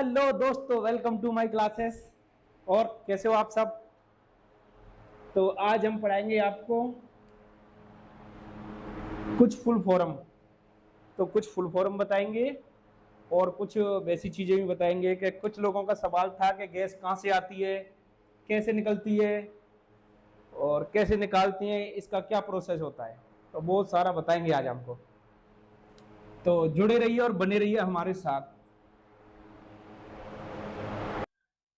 Hello दोस्तों, welcome to my classes. और कैसे हो आप सब? तो आज हम पढ़ाएंगे आपको कुछ फुल फॉर्म। तो कुछ फुल फॉर्म बताएंगे और कुछ वैसी चीज़ें भी बताएंगे कि कुछ लोगों का सवाल था कि गैस कहाँ से आती है, कैसे निकलती है और कैसे निकालती हैं, इसका क्या प्रोसेस होता है। तो बहुत सारा बताएंगे आज हमको। तो जुड़े रहिए और बने रहिए हमारे साथ।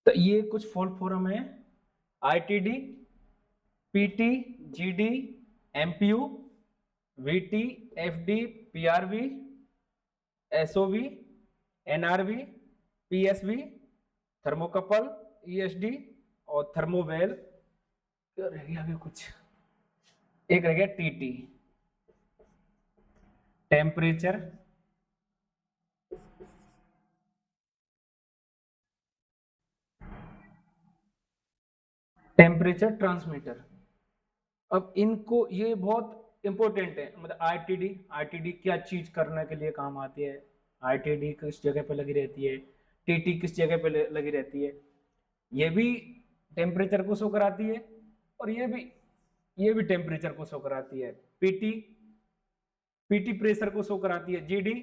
तो ये कुछ फुल फॉर्म है: ITD, PT, GD, MPU, VT, FD, PRV, SOV, NRV, PSV, thermocouple, ESD और थर्मोवेल। रह गया आगे कुछ, एक रह गया टीटी, टेम्परेचर, टेम्परेचर ट्रांसमीटर। अब इनको, ये बहुत इंपॉर्टेंट है, मतलब आईटीडी, आईटीडी क्या चीज करने के लिए काम आती है, आईटीडी किस जगह पे लगी रहती है, टीटी किस जगह पे लगी रहती है। ये भी टेम्परेचर को शो कराती है और ये भी टेम्परेचर को शो कराती है। पीटी, पीटी प्रेशर को शो कराती है। जीडी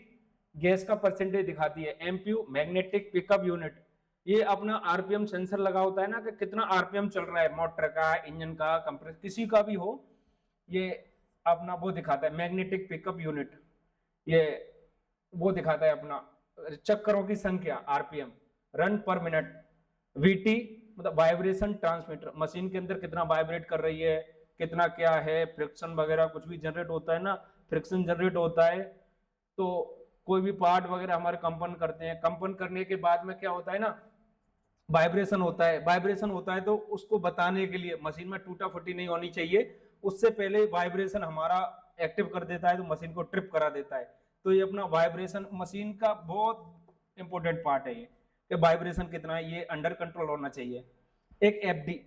गैस का परसेंटेज दिखाती है। एमपीयू मैग्नेटिक पिकअप यूनिट, ये अपना आरपीएम सेंसर लगा होता है ना, कि कितना आरपीएम चल रहा है, मोटर का, इंजन का, कंप्रेसर, किसी का भी हो, ये अपना वो दिखाता है। मैग्नेटिक पिकअप यूनिट, ये वो दिखाता है अपना चक्करों की संख्या, आरपीएम, रन पर मिनट। वीटी मतलब वाइब्रेशन ट्रांसमीटर, मशीन के अंदर कितना वाइब्रेट कर रही है, कितना क्या है, फ्रिक्शन वगैरह कुछ भी जनरेट होता है ना, फ्रिक्शन जनरेट होता है तो कोई भी पार्ट वगैरह हमारे कंपन करते हैं, कंपन करने के बाद में क्या होता है ना, वाइब्रेशन होता है। वाइब्रेशन होता है तो उसको बताने के लिए, मशीन में टूटा फूटी नहीं होनी चाहिए, उससे पहले वाइब्रेशन हमारा एक्टिव कर देता है तो मशीन को ट्रिप करा देता है। तो ये अपना वाइब्रेशन मशीन का बहुत इंपॉर्टेंट पार्ट है, ये कि वाइब्रेशन कितना है, ये अंडर कंट्रोल होना चाहिए। एक एफडी,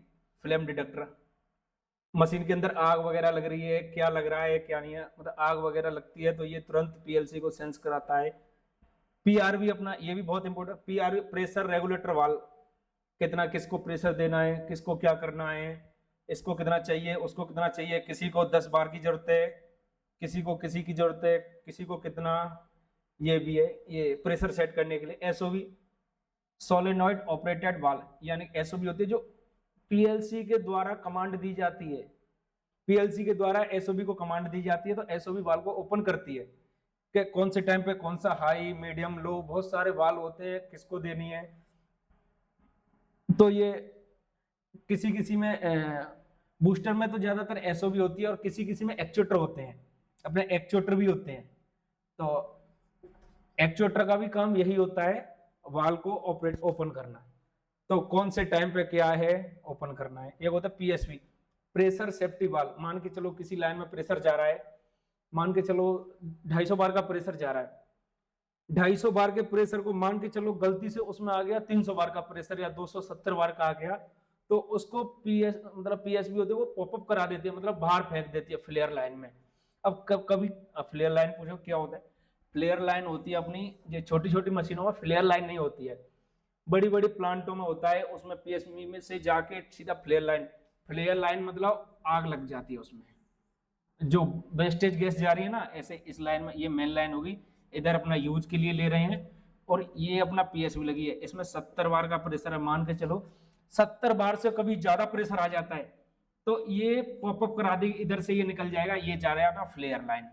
फ्लेम डिटेक्टर, मशीन के अंदर आग वगैरह लग रही है, क्या लग रहा है क्या नहीं है, मतलब आग वगैरह लगती है तो ये तुरंत पीएलसी को सेंस कराता है। पीआरवी अपना, ये भी बहुत important, PRV pressure regulator valve, कितना किसको प्रेशर देना है, किसको क्या करना है, इसको कितना चाहिए, उसको कितना चाहिए, किसी को 10 बार की जरूरत है, किसी को किसी की जरूरत है, किसी को कितना, ये भी है, ये प्रेशर सेट करने के लिए। एसओवी सोलेनॉइड ऑपरेटेड वाल्व, यानी एसओवी होती है जो पीएलसी के द्वारा कमांड दी जाती है, पीएलसी के द्वारा एसओबी को कमांड दी जाती है तो एसओबी वाल्व को ओपन करती है कि कौन से टाइम पे कौन सा हाई, मीडियम, लो, बहुत सारे वाल्व होते हैं, किसको देनी है। तो ये किसी किसी में बूस्टर में तो ज्यादातर एसओबी होती है और किसी किसी में एक्चुएटर होते हैं, अपने एक्चुएटर भी होते हैं। तो एक्चुएटर का भी काम यही होता है, वाल्व को ऑपरेट ओपन करना, तो कौन से टाइम पे क्या है ओपन करना है। एक होता है पीएसवी, प्रेशर सेफ्टी वाल्व। मान के चलो किसी लाइन में प्रेशर जा रहा है, मान के चलो 250 बार का प्रेशर जा रहा है, 250 बार के प्रेशर को मान के चलो गलती से उसमें आ गया 300 बार का प्रेशर या 270 बार का आ गया, तो उसको पीएसबी होते हैं, वो पॉपअप करा देती है, मतलब बाहर फेंक देती है फ्लेयर लाइन में। अब कभी फ्लेयर लाइन पूछो क्या होता है, फ्लेयर लाइन होती है अपनी, ये छोटी छोटी मशीनों में फ्लेयर लाइन नहीं होती है, बड़ी बड़ी प्लांटों में होता है, उसमें पीएसबी में से जाके सीधा फ्लेयर लाइन, फ्लेयर लाइन मतलब आग लग जाती है उसमें, जो वेस्टेज गैस जा रही है ना, ऐसे इस लाइन में, ये मेन लाइन होगी, इधर अपना यूज के लिए ले रहे हैं और ये अपना पीएसबी लगी है, इसमें 70 बार का प्रेशर है, मान के चलो 70 बार से कभी ज्यादा प्रेशर आ जाता है तो ये पॉपअप करा देगी, इधर से ये निकल जाएगा, ये जा रहा है अपना फ्लेयर लाइन,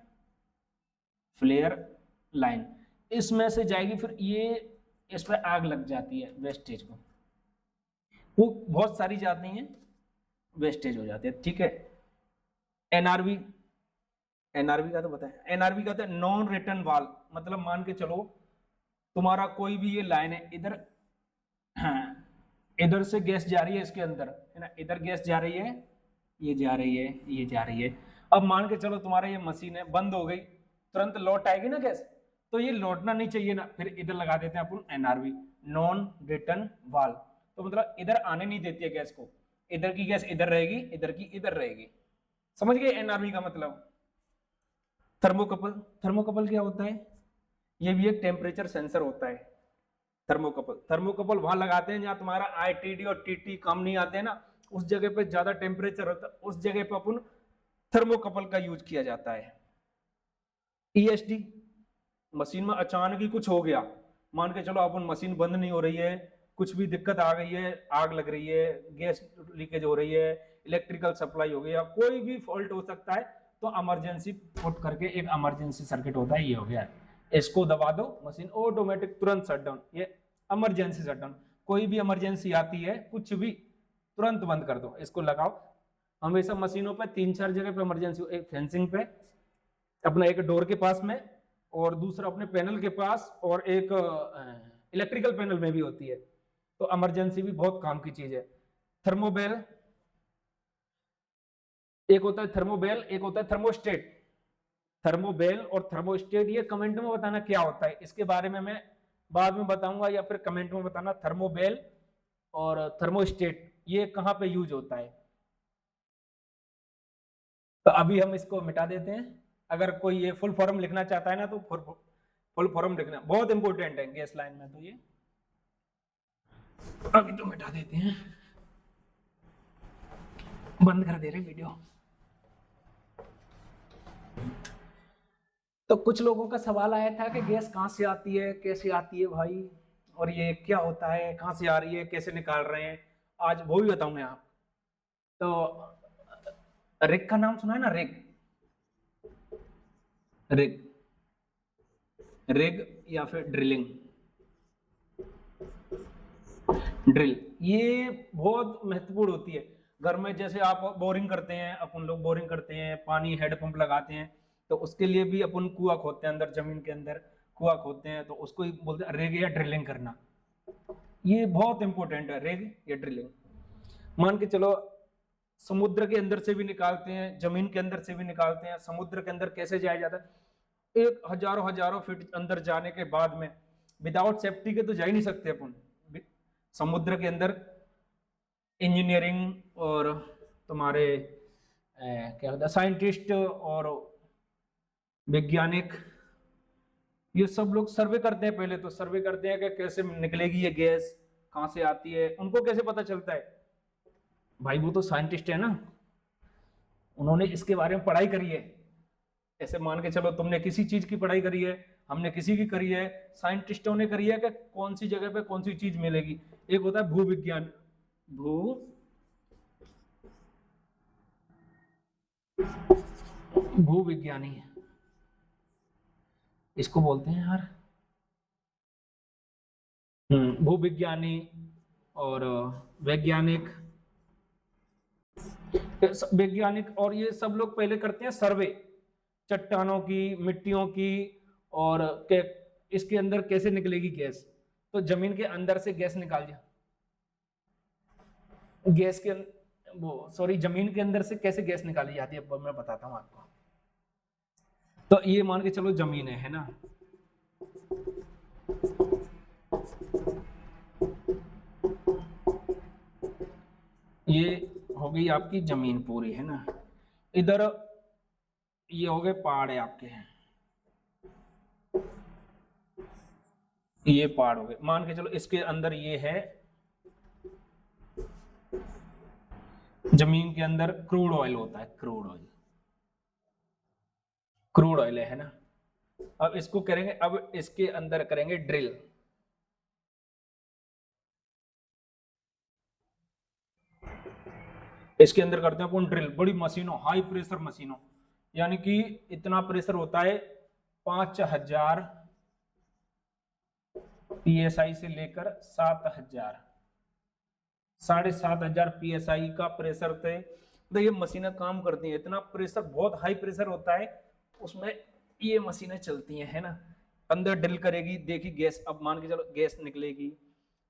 फ्लेयर लाइन, इसमें से जाएगी, फिर ये इस पर आग लग जाती है वेस्टेज को, वो बहुत सारी जाती हैं, वेस्टेज हो जाती है, ठीक है। एनआरवी, एनआरवी का तो बताएं, एनआरवी का तो नॉन रिटर्न वाल, मतलब मान के चलो तुम्हारा कोई भी ये लाइन है, इधर हाँ, इधर से गैस जा रही है इसके अंदर, है ना, इधर गैस जा रही है, ये जा रही है, ये जा रही है। अब मान के चलो तुम्हारा ये मशीन है, बंद हो गई, तुरंत लौट आएगी ना गैस, तो ये लौटना नहीं चाहिए ना, फिर इधर लगा देते हैं अपन एनआरवी, नॉन रिटर्न वाल, तो मतलब इधर आने नहीं देती है गैस को, इधर की गैस इधर रहेगी, इधर की इधर रहेगी। समझ गए एनआरवी का मतलब। थर्मोकपल, थर्मोकपल क्या होता है, ये भी एक टेम्परेचर सेंसर होता है, थर्मोकपल, थर्मोकपल वहां लगाते हैं जहां तुम्हारा आईटीडी और टीटी कम नहीं आते हैं ना, उस जगह पे ज्यादा टेम्परेचर होता है, उस जगह पे अपन थर्मोकपल का यूज किया जाता है। ईएसडी, मशीन में अचानक ही कुछ हो गया, मान के चलो अपन मशीन बंद नहीं हो रही है, कुछ भी दिक्कत आ गई है, आग लग रही है, गैस लीकेज हो रही है, इलेक्ट्रिकल सप्लाई हो गया, कोई भी फॉल्ट हो सकता है, तो इमरजेंसी पुट करके एक इमरजेंसी सर्किट होता है, ये हो गया, इसको दबा दो, मशीन ऑटोमेटिक तुरंत शटडाउन, ये इमरजेंसी शटडाउन। कोई भी इमरजेंसी आती है, कुछ भी, तुरंत बंद कर दो, इसको लगाओ। हमेशा मशीनों पे 3-4 जगह पे इमरजेंसी, एक फेंसिंग पे, अपना एक डोर के पास में, और दूसरा अपने पैनल के पास, और एक इलेक्ट्रिकल पैनल में भी होती है, तो इमरजेंसी भी बहुत काम की चीज है। थर्मोबेल, एक होता है थर्मोबेल, एक होता है थर्मोस्टेट। थर्मोबेल और थर्मोस्टेट, ये कमेंट में बताना क्या होता है, इसके बारे में मैं बाद में बताऊंगा, या फिर कमेंट में बताना थर्मोबेल और थर्मोस्टेट ये कहां पे यूज होता है। तो अभी हम इसको मिटा देते हैं, अगर कोई ये फुल फॉर्म लिखना चाहता है ना, तो फुल फॉर्म लिखना बहुत इंपॉर्टेंट है गैस लाइन में, तो ये अभी तो मिटा देते हैं, बंद कर दे रहे वीडियो। तो कुछ लोगों का सवाल आया था कि गैस कहाँ से आती है, कैसे आती है भाई, और ये क्या होता है, कहाँ से आ रही है, कैसे निकाल रहे हैं, आज वो भी बताऊंगे आप। तो रिग का नाम सुना है ना, रिग, रिग, रिग या फिर ड्रिलिंग, ड्रिल, ये बहुत महत्वपूर्ण होती है। घर में जैसे आप बोरिंग करते हैं, अपन लोग बोरिंग करते हैं, पानी हेड पंप लगाते हैं, तो उसके लिए भी अपन कुआं खोदते हैं, अंदर जमीन के अंदर कुआं खोदते हैं, तो उसको ही बोलते हैं रेग या ड्रिलिंग करना। ये बहुत इंपॉर्टेंट है, रेग या ड्रिलिंग। मान के चलो समुद्र के अंदर से भी निकालते हैं, जमीन के अंदर से भी निकालते हैं। समुद्र के अंदर कैसे जाया जाता है, एक हजारों हजारों फीट अंदर जाने के बाद में विदाउट सेफ्टी के तो जा ही नहीं सकते अपन समुद्र के अंदर। इंजीनियरिंग और तुम्हारे क्या होता है, साइंटिस्ट और वैज्ञानिक, ये सब लोग सर्वे करते हैं, पहले तो सर्वे करते हैं कि कैसे निकलेगी ये गैस, कहां से आती है, उनको कैसे पता चलता है भाई, वो तो साइंटिस्ट है ना, उन्होंने इसके बारे में पढ़ाई करी है। ऐसे मान के चलो तुमने किसी चीज की पढ़ाई करी है, हमने किसी की करी है, साइंटिस्टों ने करी है कि कौन सी जगह पे कौन सी चीज मिलेगी। एक होता है भूविज्ञान, भूविज्ञानी, इसको बोलते हैं यार, भूविज्ञानी और वैज्ञानिक, वैज्ञानिक, और ये सब लोग पहले करते हैं सर्वे चट्टानों की, मिट्टियों की, और इसके अंदर कैसे निकलेगी गैस, तो जमीन के अंदर से गैस निकाल दिया, गैस के वो सॉरी जमीन के अंदर से कैसे गैस निकाली जाती है, मैं बताता हूं आपको। तो ये मान के चलो जमीन है ना, ये हो गई आपकी जमीन पूरी, है ना, इधर ये हो गए पहाड़ है आपके, ये पहाड़ हो गए, मान के चलो इसके अंदर ये है, जमीन के अंदर क्रूड ऑयल होता है, क्रूड ऑयल, क्रूड ऑयल है ना। अब इसको करेंगे, अब इसके अंदर करेंगे ड्रिल, इसके अंदर करते हैं अपन ड्रिल, बड़ी मशीनों, हाई प्रेशर मशीनों, यानी कि इतना प्रेशर होता है 5000 पीएसआई से लेकर 7000, 7500 पीएसआई का प्रेशर थे, तो ये मशीनें काम करती हैं, इतना प्रेशर, बहुत हाई प्रेशर होता है उसमें, ये मशीनें चलती हैं, है ना। अंदर ड्रिल करेगी, देखी गैस, अब मान के चलो गैस निकलेगी,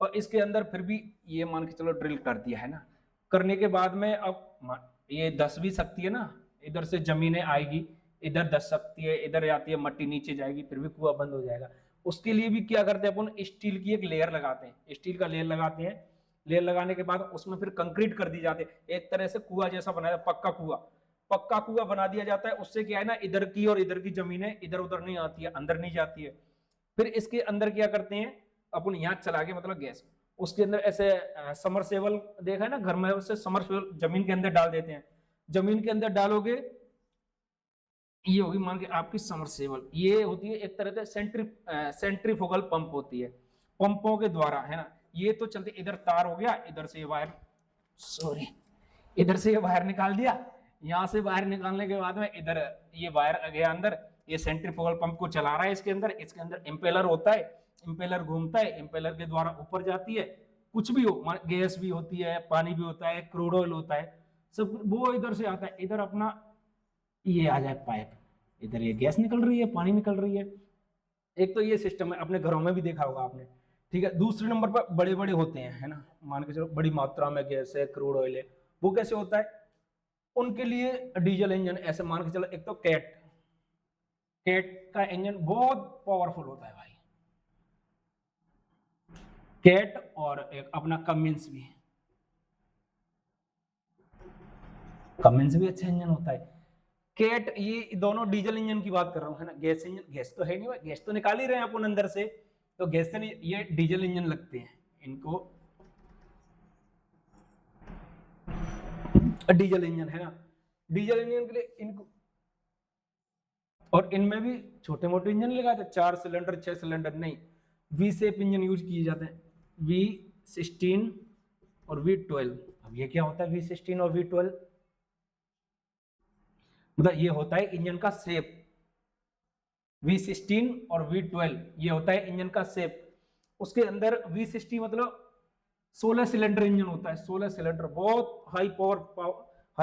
और इसके अंदर फिर भी ये मान के चलो ड्रिल कर दिया, है ना, करने के बाद में अब ये धस भी सकती है ना, इधर से जमीनें आएगी, इधर धस सकती है, इधर जाती है मट्टी, नीचे जाएगी, फिर भी कुआं बंद हो जाएगा। उसके लिए भी क्या करते हैं अपन, स्टील की एक लेयर लगाते हैं, स्टील का लेयर लगाते हैं, लेयर लगाने के बाद उसमें फिर कंक्रीट कर दी जाती है, एक तरह से कुआं जैसा बनाया, पक्का कुआं, पक्का कुआं बना दिया जाता है। उससे क्या है ना, इधर की और इधर की जमीनें इधर उधर नहीं आती है, अंदर नहीं जाती है। फिर इसके अंदर क्या करते हैं, अपन यहाँ चला के मतलब गैस उसके अंदर ऐसे समरसेबल देखा है ना घर में, उससे समरसेबल जमीन के अंदर डाल देते हैं, जमीन के अंदर डालोगे ये होगी मान के आपकी समरसेबल। ये होती है एक तरह से सेंट्रीफुगल पंप होती है, पंपों के द्वारा है ना। ये तो चलते इधर तार हो गया, इधर से ये वायर, सॉरी इधर से ये वायर निकाल दिया, यहां से वायर निकालने के बाद में इधर ये वायर गया अंदर, ये सेंट्रीफुगल पंप को चला रहा है इसके अंदर इंपेलर होता है, इंपेलर घूमता है, इंपेलर के द्वारा ऊपर जाती है, कुछ भी हो, गैस भी होती है, पानी भी होता है, क्रूड ऑयल होता है, सब वो इधर से आता है, इधर अपना ये आ जाए पाइप, इधर ये गैस निकल रही है, पानी निकल रही है। एक तो ये सिस्टम है, अपने घरों में भी देखा होगा आपने, ठीक है। दूसरे नंबर पर बड़े बड़े होते हैं है ना, मान के चलो बड़ी मात्रा में गैस है, क्रूड ऑयल है, वो कैसे होता है, उनके लिए डीजल इंजन, ऐसे मान के चलो, एक तो कैट का इंजन बहुत पावरफुल होता है भाई, कैट, और एक अपना कमिंस भी अच्छा इंजन होता है। कैट, ये दोनों डीजल इंजन की बात कर रहा हूँ है ना, गैस इंजन, गैस तो है नहीं भाई, गैस तो निकाल ही रहे हैं अपन अंदर से, तो गैस से नहीं, ये डीजल इंजन लगते हैं इनको, डीजल इंजन है ना, डीजल इंजन के लिए इनको, और इनमें भी छोटे मोटे इंजन लगाते हैं, 4 सिलेंडर 6 सिलेंडर नहीं, वी शेप इंजन यूज किए जाते हैं, V16 और V12। अब ये क्या होता है V16 और V12, मतलब ये होता है इंजन का शेप, V16 और V12 ये होता है इंजन का शेप। उसके अंदर V60 मतलब 16 सिलेंडर इंजन होता है, 16 सिलेंडर, बहुत हाई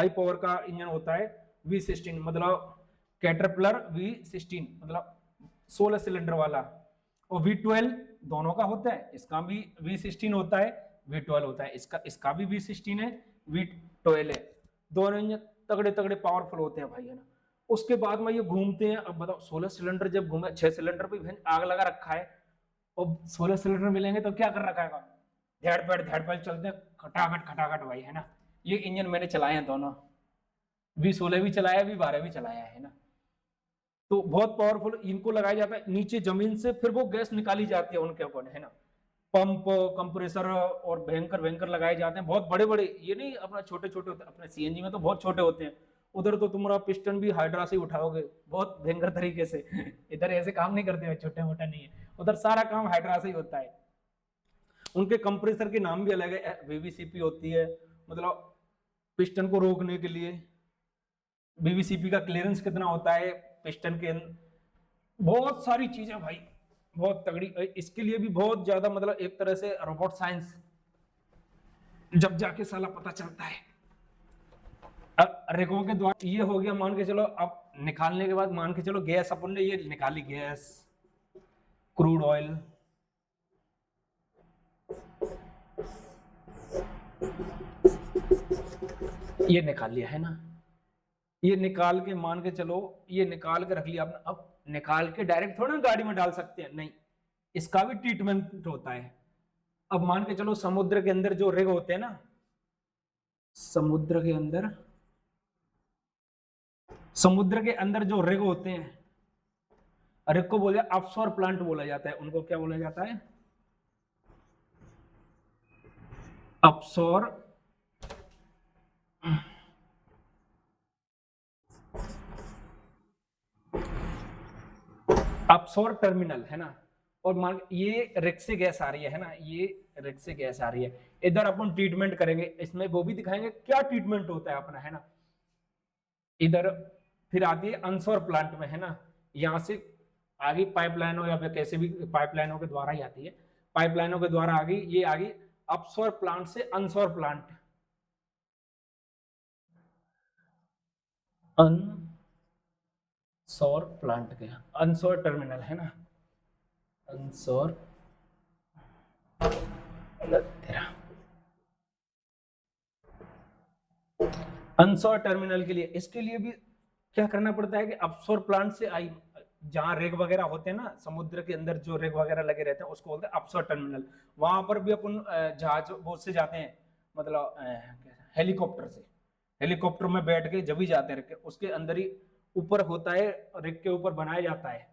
पावर का इंजन होता है V16, मतलब कैटरपिलर V16 मतलब 16 सिलेंडर वाला, और V12 दोनों का होता है, इसका भी V16 होता है, V12 होता है, इसका भी V16 है, V12 है, दोनों इंजन तगड़े तगड़े पावरफुल होते हैं भाई है ना। उसके बाद में ये घूमते हैं, अब बताओ 16 सिलेंडर जब घूमे, 6 सिलेंडर पे आग लगा रखा है, और 16 सिलेंडर मिलेंगे तो क्या कर रखा है, धैड़ पैड़ चलते हैं, खटाखट खटाखट भाई है ना। ये इंजन मैंने चलाए हैं दोनों, V16 भी चलाया, V12 भी चलाया है ना। तो बहुत पावरफुल इनको लगाया जाता है नीचे जमीन से, फिर वो गैस निकाली जाती है उनके ऊपर है ना, पंप कंप्रेसर और भयंकर भयंकर लगाए जाते हैं, बहुत बड़े बड़े, ये नहीं अपना छोटे छोटे होते हैं, अपने सीएनजी में तो बहुत छोटे होते हैं, उधर तो तुम्हारा पिस्टन भी हाइड्रा से उठाओगे बहुत भयंकर तरीके से इधर ऐसे काम नहीं करते हैं, छोटे मोटा नहीं है, उधर सारा काम हाइड्रा से ही होता है। उनके कंप्रेसर के नाम भी अलग है, वीवीसीपी होती है, मतलब पिस्टन को रोकने के लिए, वीवीसीपी का क्लियरेंस कितना होता है पिस्टन के, बहुत सारी चीजें भाई, बहुत तगड़ी, इसके लिए भी बहुत ज्यादा मतलब एक तरह से रोबोट साइंस जब जाके साला पता चलता है। अब रेगों के द्वारा ये हो गया मान के चलो, अब निकालने के बाद मान के चलो गैस अपन ने ये निकाली, गैस क्रूड ऑयल, ये निकाल लिया है ना, ये निकाल के मान के चलो, ये निकाल के रख लिया आपने, अब निकाल के डायरेक्ट थोड़ा ना गाड़ी में डाल सकते हैं, नहीं, इसका भी ट्रीटमेंट होता है। अब मान के चलो समुद्र के अंदर जो रिग होते हैं ना, समुद्र के अंदर जो रिग होते हैं, रिग को बोला ऑफशोर प्लांट बोला जाता है, उनको क्या बोला जाता है, ऑफशोर ऑफशोर टर्मिनल है ना। और मान ये रिग से गैस आ रही है ना, ये रिग से गैस आ रही है, इधर अपन ट्रीटमेंट करेंगे, इसमें वो भी दिखाएंगे क्या ट्रीटमेंट होता है अपना है ना। इधर फिर आती है अनसोर प्लांट में है ना, यहाँ से आगे पाइपलाइनों या फिर कैसे भी पाइपलाइनों के द्वारा ही आती है, पाइपलाइनों के द्वारा आगे ये आगे अपसोर प्लांट से अनसोर प्लांट, अनसोर प्लांट के अनसोर टर्मिनल है ना, अनसोर अनसोर टर्मिनल के लिए, इसके लिए भी क्या करना पड़ता है कि अपसोर प्लांट से आई, जहां रेग वगैरह होते हैं ना समुद्र के अंदर, जो रेग वगैरह लगे रहते हैं उसको बोलते हैं अपसोर टर्मिनल। वहां पर भी अपन जहाज बोट से जाते हैं, मतलब हेलीकॉप्टर से, हेलीकॉप्टर में बैठ के जब भी जाते हैं, उसके अंदर ही ऊपर होता है, रिग के ऊपर बनाया जाता है,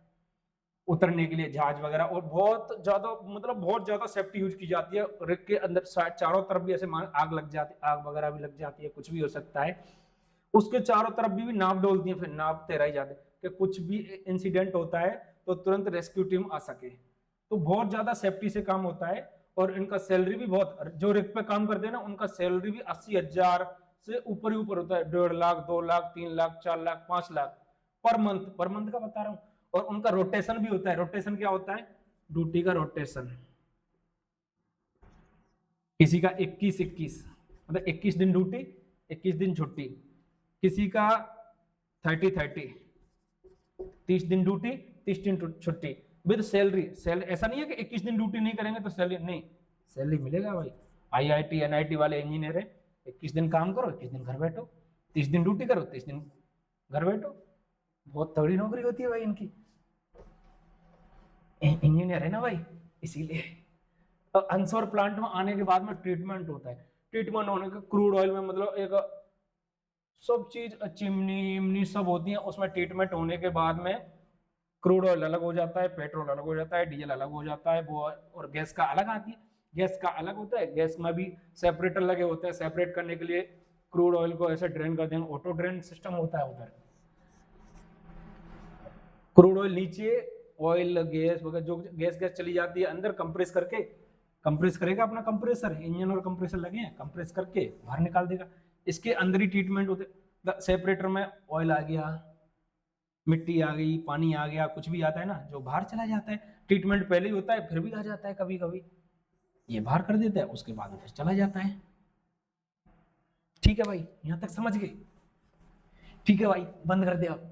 उतरने के लिए जहाज वगैरह, और बहुत ज्यादा मतलब बहुत ज्यादा सेफ्टी यूज की जाती है। रिग के अंदर चारों तरफ भी ऐसे आग लग जाती, आग वगैरह भी लग जाती है, कुछ भी हो सकता है। उसके चारों तरफ भी नाव डोलती है, फिर नाव तैराई जाती है कि कुछ भी इंसिडेंट होता है तो तुरंत रेस्क्यू टीम आ सके। तो बहुत ज्यादा सेफ्टी से काम होता है। और इनका सैलरी भी बहुत, जो रिग पे काम करते हैं ना उनका सैलरी भी 80,000 से ऊपर ही ऊपर होता है। 1.5 lakh, 2 lakh, 3 lakh, 4 lakh, 5 lakh per month, per month का बता रहा हूँ। और उनका रोटेशन भी होता है। रोटेशन क्या होता है? ड्यूटी का रोटेशन। किसी का 21-21, मतलब 21 दिन ड्यूटी, 21 दिन छुट्टी। किसी का 30-30, 30 दिन ड्यूटी, 30 दिन छुट्टी विद सैलरी। सैलरी ऐसा नहीं है कि 21 दिन ड्यूटी नहीं करेंगे तो सैलरी नहीं, सैलरी मिलेगा भाई। आईआईटी एनआईटी वाले इंजीनियर है, 21 दिन काम करो, 21 दिन घर बैठो, 30 दिन ड्यूटी करो, 30 दिन घर बैठो। बहुत तगड़ी नौकरी होती है भाई इनकी। इंजीनियर है ना भाई, इसीलिए। तो अनसोर प्लांट में आने के बाद में ट्रीटमेंट होता है। ट्रीटमेंट होने के क्रूड ऑयल में मतलब एक सब चीज चिमनी इमनी सब होती है, उसमें ट्रीटमेंट होने के बाद में क्रूड ऑयल अलग हो जाता है, पेट्रोल अलग हो जाता है, डीजल अलग हो जाता है, वो और गैस का अलग आती है। गैस का अलग होता है, गैस में भी सेपरेटर लगे होते हैं। सेपरेट करने के लिए क्रूड ऑयल को ऐसे ड्रेन कर देंगे, ऑटो ड्रेन सिस्टम होता है उधर। क्रूड ऑयल नीचे, ऑयल गैस वगैरह जो गैस गैस चली जाती है अंदर, कंप्रेस करके, कंप्रेस करेगा अपना कंप्रेसर, इंजन और कंप्रेसर लगे हैं, कंप्रेस करके बाहर निकाल देगा। इसके अंदर ही ट्रीटमेंट होते। सेपरेटर में ऑयल आ गया, मिट्टी आ गई, पानी आ गया, कुछ भी आता है ना जो बाहर चला जाता है। ट्रीटमेंट पहले ही होता है, फिर भी आ जाता है कभी कभी, ये बाहर कर देता है, उसके बाद फिर चला जाता है। ठीक है भाई, यहां तक समझ गए? ठीक है भाई, बंद कर दे आप।